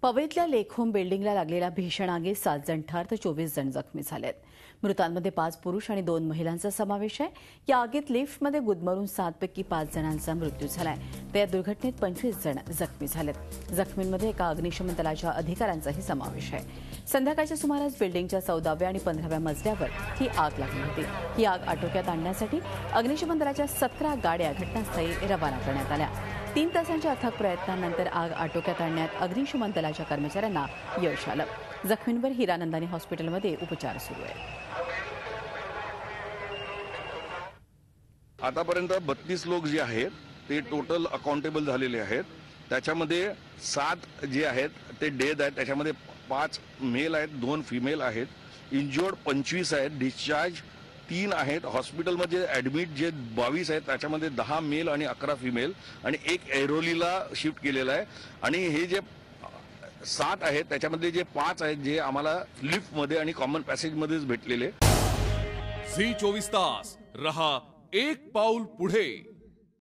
पवईतल्या लेक home बिल्डिंगला लागलेल्या भीषण आगीत 7 जण ठार तर 24 जण जखमी झालेत। मृतांमध्ये 5 पुरुष आणि 2 महिलांचा समावेश आहे। या आगीत लिफ्टमध्ये गुदमरून 7 पैकी 5 जणांचा मृत्यू झालाय, तर या दुर्घटनेत 25 जण जखमी झालेत। जखमींमध्ये एका अग्निशमन दलाच्या अधिकाऱ्यांचाही समावेश आहे। संध्याकाळच्या सुमारास बिल्डिंगच्या 14व्या आणि 15व्या मजल्यावर ही आग लागली होती। ही आग आटोक्यात आणण्यासाठी अग्निशमन दलाच्या 17 गाड्या घटनास्थळी रवाना करण्यात आल्या। 3 तासांच्या अथक प्रयत्नांनंतर आग आटोक्यात आणण्यात अग्निशमन दलाच्या कर्मचाऱ्यांना यश आलं। जखमींवर हिरानंदानी हॉस्पिटलमध्ये उपचार सुरू आहेत। आतापर्यंत 32 लोक जे आहेत ते टोटल अकाउंटेबल झालेले आहेत। त्याच्यामध्ये 7 जे आहेत ते डेथ आहेत, त्याच्यामध्ये 5 मेल आहेत, 2 फिमेल आहेत। इंज्युअर्ड 25 आहेत, डिस्चार्ज 3 आहेत। हॉस्पिटलमध्ये ऍडमिट जे 22 आहेत त्याच्यामध्ये 10 मेल आणि 11 फिमेल आणि 1 ऐरोलीला शिफ्ट केलेला आहे। आणि हे जे 7 आहेत त्याच्यामध्ये जे 5 आहेत जे आम्हाला लिफ्टमध्ये आणि कॉमन पॅसेजमध्येच भेटलेले। झी 24 तास रहा एक पाऊल पुढे।